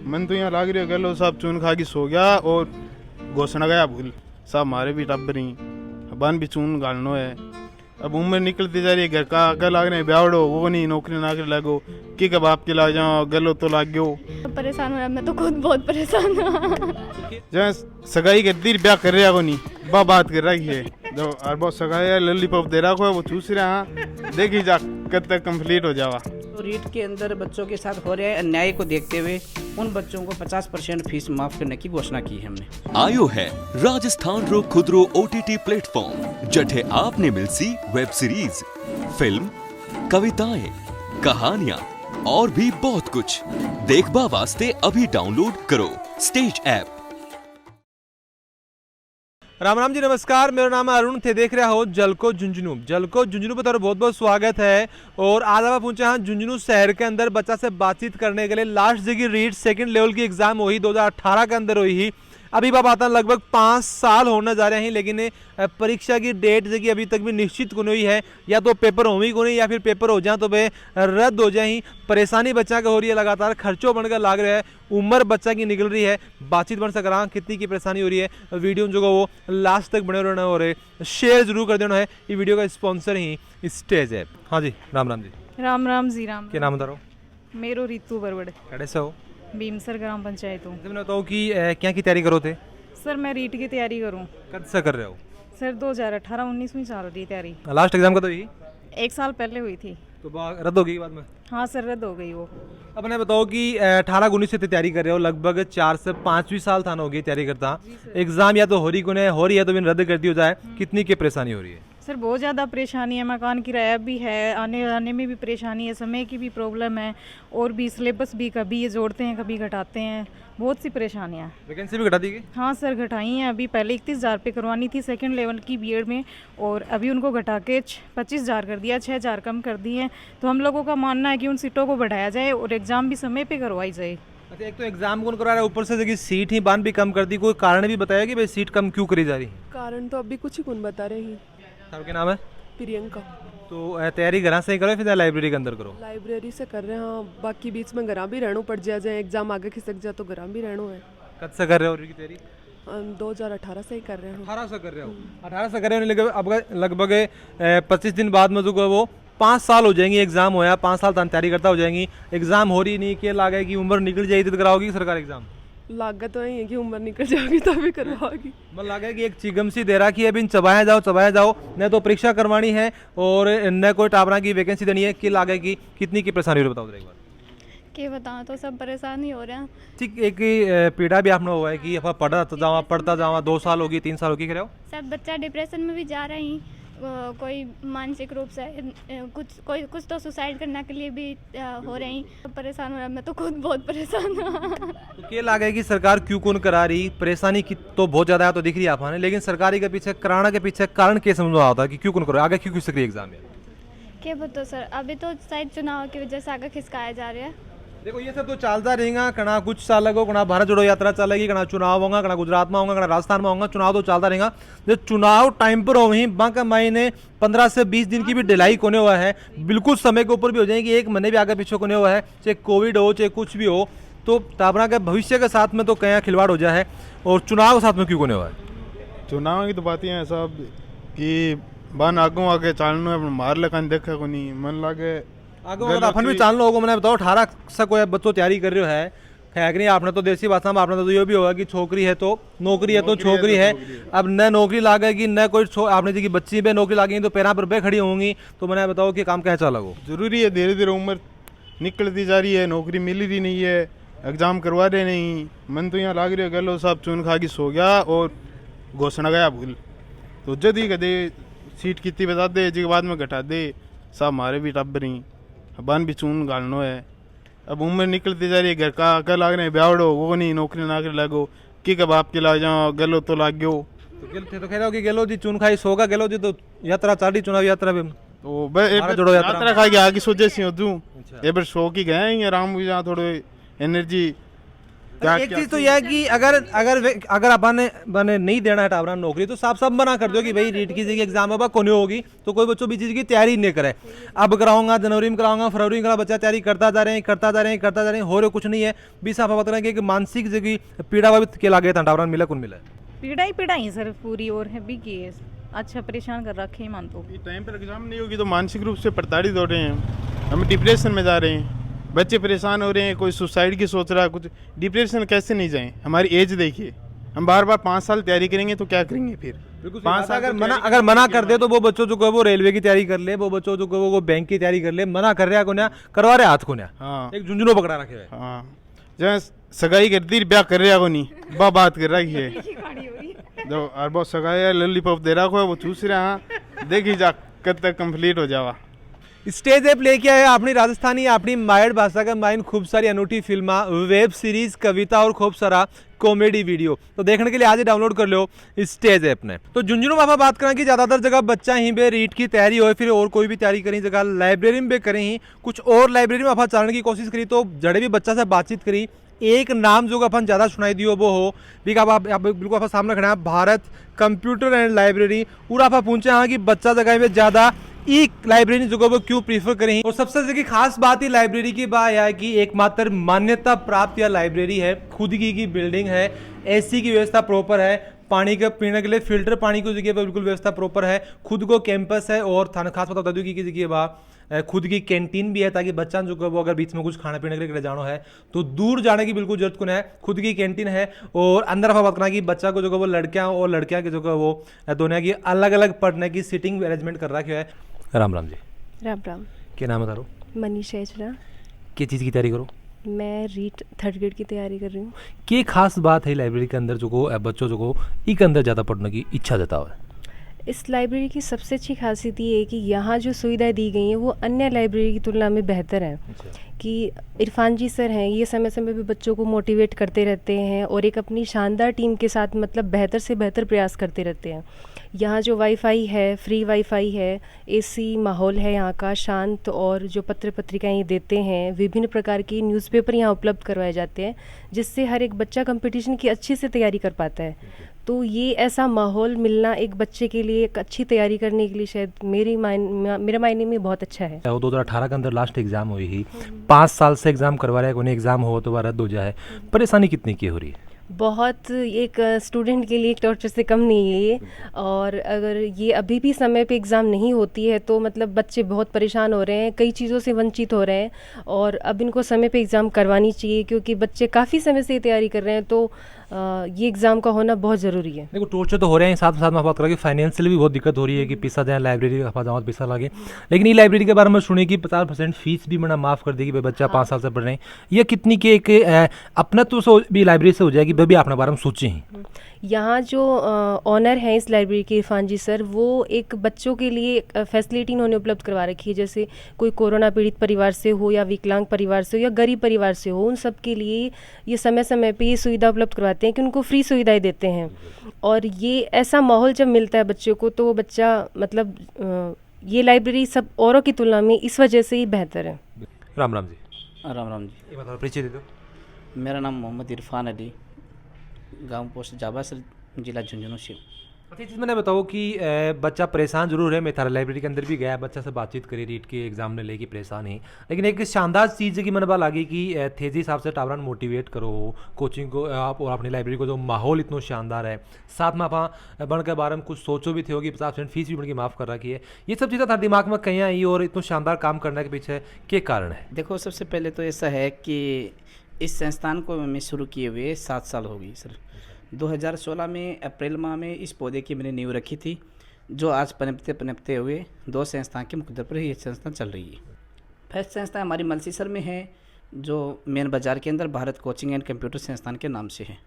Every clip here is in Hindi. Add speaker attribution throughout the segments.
Speaker 1: मन तो यहाँ लाग रही है गलो साहब चून खा के सो गया और घोषणा गया भूल साहब हमारे भी टब्बर ही बन भी चून गालनो है। अब उम्र निकलती जा रही है, घर का अकल लाग रहे ब्यावड़ो वो नहीं नौकरी ना कर लगो कि कब आपके लाग जाओ गलो तो लाग गयो।
Speaker 2: परेशान हो रहा, मैं तो खुद बहुत परेशान हूँ।
Speaker 1: जहाँ सगाई कर दी ब्याह कर रहा को नहीं बात कर रही है जो और बहुत सगाई लॉलीपॉप दे रहा है वो चूस रहा देखी जा कब तक कंप्लीट हो जावा।
Speaker 3: तो रीट के अंदर बच्चों के साथ हो रहे अन्याय को देखते हुए उन बच्चों को 50% फीस माफ करने की घोषणा की है हमने।
Speaker 4: आयो है राजस्थान रो खुदरो OTT प्लेटफॉर्म जठे आपने मिलसी वेब सीरीज, फिल्म, कविताएं, कहानियां और भी बहुत कुछ देखबा वास्ते अभी डाउनलोड करो स्टेज ऐप।
Speaker 5: राम राम जी, नमस्कार। मेरा नाम है अरुण, थे देख रहे हो जलको झुंझुनू पर तारो बहुत बहुत स्वागत है। और आज आप पहुंचे हैं झुंझुनू शहर के अंदर बच्चा से बातचीत करने के लिए। लास्ट जगह रीट सेकंड लेवल की एग्जाम हुई 2018 के अंदर हुई ही। अभी बात आता लगभग 5 साल होने जा रहे हैं, लेकिन परीक्षा की डेट जगह अभी तक भी निश्चित को नहीं है। या तो पेपर होगी को नहीं या फिर पेपर हो जाए तो वे रद्द हो जाए। परेशानी बच्चा का हो रही है, लगातार खर्चों बनकर लाग रहा है, उम्र बच्चा की निकल रही है। बातचीत बन सक रहा कितनी की परेशानी हो रही है। वीडियो जो वो लास्ट तक बने रहना हो रहे, शेयर जरूर कर देना है। ये वीडियो का स्पॉन्सर ही स्टेज ऐप। हाँ जी, राम राम जी।
Speaker 2: राम राम जी राम।
Speaker 5: क्या नाम बताओ?
Speaker 2: मेरो रितु बरवड़,
Speaker 5: कड़े से हो?
Speaker 2: भीमसर ग्राम पंचायत हूँ।
Speaker 5: तुमने बताओ कि क्या की तैयारी करो थे?
Speaker 2: सर मैं रीट की तैयारी करूँ।
Speaker 5: कब से कर रहे हो?
Speaker 2: सर 2018-19 में चल रही तैयारी।
Speaker 5: लास्ट एग्जाम का तो यही
Speaker 2: 1 साल पहले हुई थी।
Speaker 5: तो रद्द हो गई बाद में?
Speaker 2: हाँ सर, रद्द हो गई वो।
Speaker 5: अब मैं बताओ कि 18-19 से तैयारी कर रहे हो, लगभग 4 से 5वीं साल था ना होगी तैयारी करता। एग्जाम या तो हो रही है तो बिन रद्द करती हो जाए, कितनी की परेशानी हो रही है?
Speaker 2: सर बहुत ज़्यादा परेशानी है, मकान किराया भी है, आने जाने में भी परेशानी है, समय की भी प्रॉब्लम है, और भी सिलेबस भी कभी ये जोड़ते हैं कभी घटाते हैं, बहुत सी परेशानियाँ।
Speaker 5: वैकेंसी भी घटा दी गई?
Speaker 2: हाँ सर, घटाई हैं। अभी पहले 31,000 पे करवानी थी सेकंड लेवल की बीएड में, और अभी उनको घटा के 25,000 कर दिया, 6,000 कम कर दिए हैं। तो हम लोगों का मानना है कि उन सीटों को बढ़ाया जाए और एग्ज़ाम भी समय पे करवाई जाए।
Speaker 5: अच्छा, एक तो एग्जाम कौन करा रहा है, ऊपर से देखिए सीट ही बांध भी कम कर दी। कोई कारण भी बताया कि भाई सीट कम क्यों करी जा रही है?
Speaker 6: कारण तो अभी कुछ ही कौन बता रहे हैं।
Speaker 5: आपका नाम है?
Speaker 6: प्रियंका।
Speaker 5: तो तैयारी घर से ही करो फिर लाइब्रेरी के अंदर करो?
Speaker 6: लाइब्रेरी से कर रहे हैं हाँ, बाकी बीच में घर भी रहना पड़ जाए, एग्जाम आगे खिसक जाए तो घर भी रहना है।
Speaker 5: कब से कर रहे हो तैयारी?
Speaker 6: 2018 से ही कर रहे हैं।
Speaker 5: 18 से कर रहे हो? 18 से कर रहे हो, लेकिन अब लगभग 25 दिन बाद में जो वो 5 साल हो जाएंगे। एग्जाम होया 5 साल तैयारी करता हो जाएंगी, एग्जाम हो रही नहीं, क्या लागे कि उम्र निकल जाएगी तो कराओगी सरकार एग्जाम?
Speaker 6: लागत तो यही है कि उम्र निकल जाएगी तभी करवाओगी।
Speaker 5: मतलब लगा कि एक चिगम सी दे रहा कि अभी चबाया जाओ, न तो परीक्षा करवानी है और न कोई टाबरा की वैकेंसी देनी है। कि लागे कि कितनी की परेशानी हो, बताओ एक बार।
Speaker 2: क्या बताऊँ, तो सब परेशान ही हो रहे हैं।
Speaker 5: ठीक, एक पीड़ा भी आपने हुआ है कि पढ़ता जावा 2 साल होगी 3 साल होगी, कह रहे हो?
Speaker 7: सब बच्चा डिप्रेशन में भी जा रहे हैं, कोई मानसिक रूप से कुछ तो सुसाइड करने के लिए भी हो रहे हैं। परेशान हो रहा, मैं तो खुद बहुत परेशान हूँ।
Speaker 5: तो क्या लगा कि सरकार क्यों कौन करा रही? परेशानी की तो बहुत ज़्यादा तो दिख रही है आपने, लेकिन सरकारी के पीछे कराना के पीछे कारण क्या समझ आता है कि क्यों कौन करो आगे क्यों खिसक रही एग्जाम में?
Speaker 7: क्या बताओ सर, अभी तो शायद चुनाव की वजह से आगे खिसकाया जा रहा है।
Speaker 5: देखो ये सब तो चलता रहेगा, कना कुछ साल लगो, कना भारत जोड़ो यात्रा चलेगी, कना चुनाव होगा, कना गुजरात में होगा, कना राजस्थान में होगा, चुनाव तो चलता रहेगा। जो चुनाव टाइम पर हो वहीं बाका महीने 15 से 20 दिन की भी डिलाई कोने हुआ है, बिल्कुल समय के ऊपर भी हो जाएगी, 1 महीने भी आगे पीछे कोने हुआ है, चाहे कोविड हो चाहे कुछ भी हो। तो टाबरा के भविष्य के साथ में तो कहीं खिलवाड़ हो जाए है, और चुनाव के साथ में क्यों कोने हुआ है?
Speaker 1: चुनाव की तो बातें हैं सब कि बन आगों आगे चालनो है, मार लखन देखे को नहीं मन लागे
Speaker 5: आगे अपन भी चाल लोगों मैंने बताओ 18 से कोई बच्चों तैयारी कर रहे है, खैर नहीं आपने तो देसी भाषा में आपने तो ये भी होगा कि छोकरी है तो नौकरी है तो छोकरी है। अब न नौकरी लागेगी न कोई आपने जी की बच्ची पे नौकरी लागेगी तो पैरा पर बे खड़ी होंगी, तो मैंने बताओ कि काम कैसा लगो?
Speaker 1: जरूरी है, धीरे धीरे उम्र निकलती जा रही है, नौकरी मिल रही नहीं है, एग्जाम करवा रहे नहीं। मन तो यहाँ लाग रही है गलो साहब चून खा के सो गया और घोषणा गया भूल। तो जद ही कदे सीट कितनी बता दे जी बाद में घटा दे, साहब हमारे भी टब्बर ही बन भी चून गालनो है। अब उम्र निकलती जा रही है, घर का अकल लाग रहे ब्यावड़ो वो नहीं नौकरी ना कर लगो कि कब आपके लाग जाओ गलो तो लाग गयो।
Speaker 5: तो कह रहे हो कि गेलो जी चून खाई सोगा, गेलो जी तो यात्रा चाली चुनाव यात्रा में
Speaker 1: तो
Speaker 5: जोड़ो
Speaker 1: यात्रा खा के आगे सोचे सी हो तू ए बार सो की गए आराम हुई जहाँ थोड़े एनर्जी
Speaker 5: एक चीज तो यह है कि अगर अपन ने नहीं देना है टावरान नौकरी तो साफ साफ मना कर दो कि भाई रीट की जगह एग्जाम अब कोने होगी तो कोई बच्चों भी चीज की तैयारी नहीं करे। अब कराऊंगा, जनवरी में कराऊंगा, फरवरी में कराऊंगा, बच्चा तैयारी करता जा रहे हैं, हो रहे कुछ नहीं है। भी साफ बता रहे हैं कि मानसिक जगह पीड़ा वा के लागे था टावरान मिला कौन मिला
Speaker 2: पीड़ा ही सर पूरी और है भी की अच्छा परेशान कर रखे ही मान तो।
Speaker 1: टाइम पर एग्जाम नहीं होगी तो मानसिक रूप से प्रताड़ित हो रहे हैं, हम डिप्रेशन में जा रहे हैं, बच्चे परेशान हो रहे हैं, कोई सुसाइड की सोच रहा है, कुछ डिप्रेशन कैसे नहीं जाएं। हमारी एज देखिए, हम बार 5 साल तैयारी करेंगे तो क्या करेंगे फिर। 5 साल
Speaker 5: अगर मना कर दे तो वो बच्चों जो वो रेलवे की तैयारी कर ले, वो बच्चों जो वो बैंक की तैयारी कर ले, मना कर रहा है कोन्या करवा रहे हाथ कोन्या।
Speaker 1: हाँ
Speaker 5: एक झुंझुनू पकड़ा रखे है।
Speaker 1: हाँ जहाँ सगाई करती ब्याह कर रहा को नहीं बात कर रही है जो और बहुत सगाई लॉलीपॉप दे रहा है वो चूस रहा है, देखी जा कब तक कंप्लीट हो जावा।
Speaker 5: स्टेज ऐप लेके आए अपनी राजस्थानी अपनी मायड़ भाषा का माइन खूब सारी अनूठी फिल्मा, वेब सीरीज, कविता और खूब सारा कॉमेडी वीडियो तो देखने के लिए आज ही डाउनलोड कर लो स्टेज ऐप ने। तो झुंझुनू में बात करें कि ज़्यादातर जगह बच्चा ही बे रीट की तैयारी हो फिर और कोई भी तैयारी करी जगह लाइब्रेरी में भी करें ही कुछ और लाइब्रेरी में आप चलने की कोशिश करी तो जड़े भी बच्चा से बातचीत करी एक नाम जो अपन ज़्यादा सुनाई दियो वो हो भी आप बिल्कुल आप सामने खड़े हैं भारत कंप्यूटर एंड लाइब्रेरी पूरा आप पूछे हाँ कि बच्चा जगह में ज़्यादा एक लाइब्रेरी जो वो क्यों प्रीफर करें। और सबसे ज्यादा खास बात ही लाइब्रेरी की बात है कि एकमात्र मान्यता प्राप्त यह लाइब्रेरी है, खुद की बिल्डिंग है, एसी की व्यवस्था प्रॉपर है, पानी का पीने के लिए फिल्टर पानी की जगह पर बिल्कुल व्यवस्था प्रॉपर है, खुद को कैंपस है और खास बता दूँ की जगह वहाँ खुद की कैंटीन भी है ताकि बच्चा जो वो अगर बीच में कुछ खाने पीने के लिए जाना है तो दूर जाने की बिल्कुल जरूरत को नहीं है, खुद की कैंटीन है। और अंदर बात करना कि बच्चा को जो वो लड़कियां और लड़कियां के जो वो दोनों की अलग अलग पढ़ने की सीटिंग अरेंजमेंट कर रखा है। राम राम जी।
Speaker 6: राम राम।
Speaker 5: क्या नाम है तारो?
Speaker 6: मनीषा एजरा।
Speaker 5: किस चीज़ की तैयारी करो?
Speaker 6: मैं रीट 3rd ग्रेड की तैयारी कर रही हूँ।
Speaker 5: क्या खास बात है लाइब्रेरी के अंदर जो को बच्चों जो को एक अंदर ज़्यादा पढ़ने की इच्छा जताओ है?
Speaker 6: इस लाइब्रेरी की सबसे अच्छी खासियत ये है कि यहाँ जो सुविधाएं दी गई हैं वो अन्य लाइब्रेरी की तुलना में बेहतर है। कि इरफान जी सर हैं, ये समय समय पे बच्चों को मोटिवेट करते रहते हैं और एक अपनी शानदार टीम के साथ मतलब बेहतर से बेहतर प्रयास करते रहते हैं। यहाँ जो वाईफाई है, फ्री वाईफाई है, एसी माहौल है यहाँ का शांत, और जो पत्र पत्रिकाएँ देते हैं, विभिन्न प्रकार की न्यूज़पेपर यहाँ उपलब्ध करवाए जाते हैं जिससे हर एक बच्चा कंपटीशन की अच्छे से तैयारी कर पाता है। तो ये ऐसा माहौल मिलना एक बच्चे के लिए एक अच्छी तैयारी करने के लिए शायद मेरे मायने में बहुत अच्छा है।
Speaker 5: 2018 के अंदर लास्ट एग्जाम हुई ही, 5 साल से एग्जाम करवा रहे हैं, कोई एग्जाम हो तो रद्द हो जाए, परेशानी कितनी की हो रही है?
Speaker 6: बहुत एक स्टूडेंट के लिए एक टॉर्चर से कम नहीं है ये। और अगर ये अभी भी समय पे एग्ज़ाम नहीं होती है तो मतलब बच्चे बहुत परेशान हो रहे हैं, कई चीज़ों से वंचित हो रहे हैं और अब इनको समय पे एग्ज़ाम करवानी चाहिए क्योंकि बच्चे काफ़ी समय से तैयारी कर रहे हैं। तो ये एग्ज़ाम का होना बहुत ज़रूरी है।
Speaker 5: देखो टॉर्चर तो हो रहे हैं, साथ में बात करें कि फाइनेंशियल भी बहुत दिक्कत हो रही है कि पैसा जाए लाइब्रेरी का जाओ पैसा लगे, लेकिन ये लाइब्रेरी के बारे में सुने कि 50% फीस भी मैंने माफ़ कर देगी भाई बच्चा 5 साल से पढ़ रहे हैं, ये कितनी के एक अपना तो भी लाइब्रेरी से हो जाएगी भाई भी अपने बारे में सोचे हैं।
Speaker 6: यहाँ जो ऑनर हैं इस लाइब्रेरी के इरफान जी सर, वो एक बच्चों के लिए फैसिलिटी इन्होंने उपलब्ध करवा रखी है, जैसे कोई कोरोना पीड़ित परिवार से हो या विकलांग परिवार से हो या गरीब परिवार से हो, उन सब के लिए ये समय समय पे ये सुविधा उपलब्ध करवाते हैं कि उनको फ्री सुविधाएं देते हैं। और ये ऐसा माहौल जब मिलता है बच्चों को तो वो बच्चा मतलब ये लाइब्रेरी सब औरों की तुलना में इस वजह से ही बेहतर है।
Speaker 5: राम राम जी।
Speaker 3: राम राम जी।
Speaker 5: ये बताओ परिचय दे दो।
Speaker 3: मेरा नाम मोहम्मद इरफान अली, गांव पोस्ट जाबासर, जिला झुंझुनू से।
Speaker 5: अच्छा चीज़ मैंने बताओ कि बच्चा परेशान जरूर है, मैं थारा लाइब्रेरी के अंदर भी गया, बच्चा से बातचीत करी, रीट के एग्जाम ने लेके परेशान है, लेकिन एक शानदार चीज़ की मैंने बात लगी कि तेजी हिसाब से टावरान मोटिवेट करो कोचिंग को आप और अपनी लाइब्रेरी को, जो माहौल इतना शानदार है, साथ में आप बन के बारे में कुछ सोचो भी थे होगी, 50% फीस भी बन के माफ़ कर रखी है, ये सब चीज़ें थारे दिमाग में कहीं आई और इतना शानदार काम करने के पीछे क्या कारण है?
Speaker 3: देखो सबसे पहले तो ऐसा है कि इस संस्थान को मैं शुरू किए हुए 7 साल हो गई सर। 2016 में अप्रैल माह में इस पौधे की मैंने नींव रखी थी, जो आज पनपते हुए 2 संस्थान के मुकद्दर पर ये संस्था चल रही है। फर्स्ट संस्था हमारी मलसीसर में है, जो मेन बाज़ार के अंदर भारत कोचिंग एंड कंप्यूटर संस्थान के नाम से है।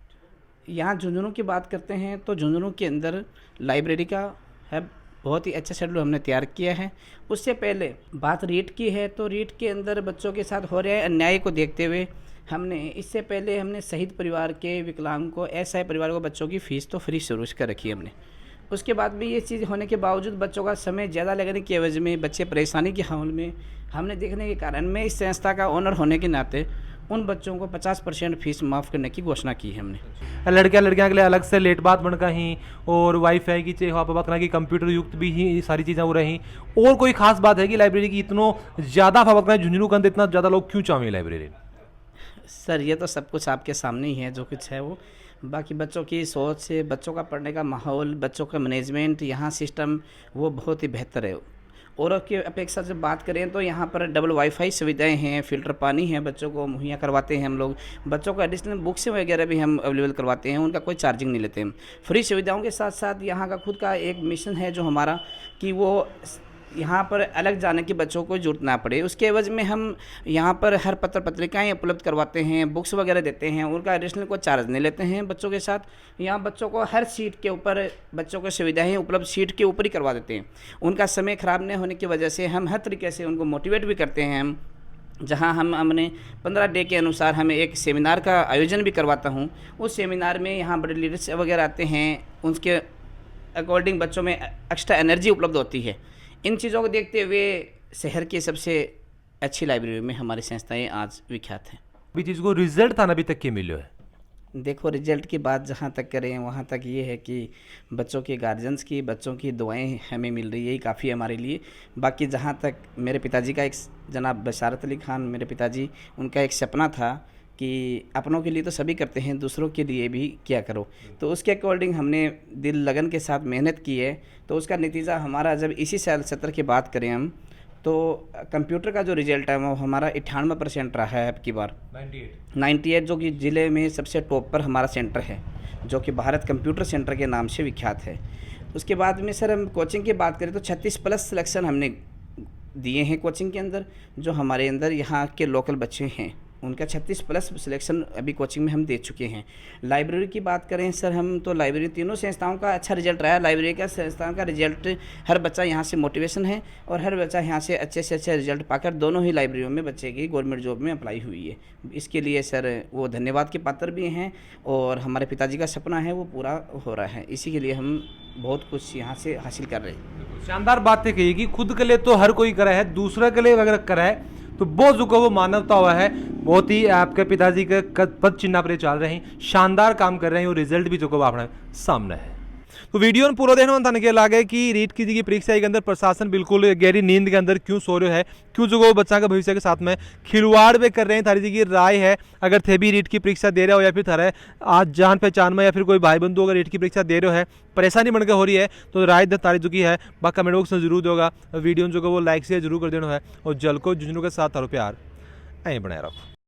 Speaker 3: यहाँ झुंझुनू की बात करते हैं तो झुंझुनू के अंदर लाइब्रेरी का है बहुत ही अच्छा शेड्यूल हमने तैयार किया है। उससे पहले बात रीट की है तो रीट के अंदर बच्चों के साथ हो रहे अन्याय को देखते हुए इससे पहले हमने शहीद परिवार के विकलांग को, असहाय परिवार को बच्चों की फ़ीस तो फ्री शुरू कर रखी है हमने। उसके बाद भी ये चीज़ होने के बावजूद बच्चों का समय ज़्यादा लगने की एवज में बच्चे परेशानी के हाल में हमने देखने के कारण में इस संस्था का ओनर होने के नाते उन बच्चों को 50% फीस माफ़ करने की घोषणा की है हमने।
Speaker 5: लड़कियां के लिए अलग से लेट बात बनका ही और वाईफाई की चाहिए वहाँ पर बात करना कि कंप्यूटर युक्त भी ही सारी चीज़ें हो रही। और कोई खास बात है कि लाइब्रेरी की इतनो ज़्यादा बात करना झुंझुनू के अंदर इतना ज़्यादा लोग क्यों चाहें लाइब्रेरी?
Speaker 3: सर ये तो सब कुछ आपके सामने ही है जो कुछ है वो। बाकी बच्चों की सोच से, बच्चों का पढ़ने का माहौल, बच्चों का मैनेजमेंट, यहाँ सिस्टम वो बहुत ही बेहतर है। और की अपेक्षा से बात करें तो यहाँ पर डबल वाईफाई सुविधाएं हैं, फ़िल्टर पानी है बच्चों को मुहैया करवाते हैं हम लोग। बच्चों को एडिशनल बुक्स वगैरह भी हम अवेलेबल करवाते हैं, उनका कोई चार्जिंग नहीं लेते हम। फ्री सुविधाओं के साथ साथ यहाँ का खुद का एक मिशन है जो हमारा कि वो यहाँ पर अलग जाने की बच्चों को जरूरत ना पड़े। उसके एवज में हम यहाँ पर हर पत्र पत्रिकाएँ उपलब्ध करवाते हैं, बुक्स वगैरह देते हैं, उनका एडिशनल कोई चार्ज नहीं लेते हैं बच्चों के साथ। यहाँ बच्चों को हर सीट के ऊपर बच्चों को सुविधाएं उपलब्ध सीट के ऊपर ही करवा देते हैं। उनका समय ख़राब नहीं होने की वजह से हम हर तरीके से उनको मोटिवेट भी करते हैं। हम जहाँ हमने 15 डे के अनुसार हमें एक सेमिनार का आयोजन भी करवाता हूँ। उस सेमिनार में यहाँ बड़े लीडर्स वगैरह आते हैं, उनके अकॉर्डिंग बच्चों में एक्स्ट्रा एनर्जी उपलब्ध होती है। इन चीज़ों को देखते हुए शहर की सबसे अच्छी लाइब्रेरी में हमारी संस्थाएं आज विख्यात हैं।
Speaker 5: अभी चीज़ को रिजल्ट था अभी तक के मिलो है?
Speaker 3: देखो रिजल्ट की बात जहाँ तक करें वहाँ तक ये है कि बच्चों के गार्जियंस की, बच्चों की दुआएं हमें मिल रही है, यही काफ़ी है हमारे लिए। बाकी जहाँ तक मेरे पिताजी का एक जनाब बशारत अली खान मेरे पिताजी, उनका एक सपना था कि अपनों के लिए तो सभी करते हैं, दूसरों के लिए भी क्या करो। तो उसके अकॉर्डिंग हमने दिल लगन के साथ मेहनत की है। तो उसका नतीजा हमारा जब इसी साल 17 की बात करें हम तो कंप्यूटर का जो रिजल्ट है वो हमारा 98% रहा है। अब की बार 98 जो कि ज़िले में सबसे टॉप पर हमारा सेंटर है, जो कि भारत कंप्यूटर सेंटर के नाम से विख्यात है। उसके बाद में सर हम कोचिंग की बात करें तो 36+ सिलेक्शन हमने दिए हैं कोचिंग के अंदर। जो हमारे अंदर यहाँ के लोकल बच्चे हैं उनका 36+ सिलेक्शन अभी कोचिंग में हम दे चुके हैं। लाइब्रेरी की बात करें सर हम तो लाइब्रेरी तीनों संस्थाओं का अच्छा रिजल्ट रहा है। लाइब्रेरी का संस्थाओं का रिजल्ट, हर बच्चा यहाँ से मोटिवेशन है और हर बच्चा यहाँ से अच्छे रिजल्ट पाकर दोनों ही लाइब्रेरियों में बच्चे की गवर्नमेंट जॉब में अप्लाई हुई है। इसके लिए सर वो धन्यवाद के पात्र भी हैं और हमारे पिताजी का सपना है वो पूरा हो रहा है। इसी के लिए हम बहुत कुछ यहाँ से हासिल कर रहे हैं।
Speaker 5: शानदार बात है कि खुद के लिए तो हर कोई करा है, दूसरे के लिए अगर करा है तो बहुत जो वो मानवता हुआ है। बहुत ही आपके पिताजी के पद चिन्ह पर चल रहे हैं, शानदार काम कर रहे हैं और रिजल्ट भी जो को अपने सामने है। तो वीडियो में पूरा देखने में के लगे कि रीट की परीक्षा के अंदर प्रशासन बिल्कुल गहरी नींद के अंदर क्यों सो रहे है, क्यों जो वो बच्चा का भविष्य के साथ में खिलवाड़ भी कर रहे हैं। थारी जी की राय है, अगर थे भी रीट की परीक्षा दे रहे हो या फिर थारे आज जान पहचान में या फिर कोई भाई बंधु अगर रीट की परीक्षा दे रहे हो है, परेशानी बनकर हो रही है तो राय तारी जो की है बाकी कमेंट बॉक्स में जरूर दोगा। वीडियो जो वो लाइक से जरूर कर देना है और जल को झुंझुनू के साथ तारो प्यार ऐ बनाए रखो।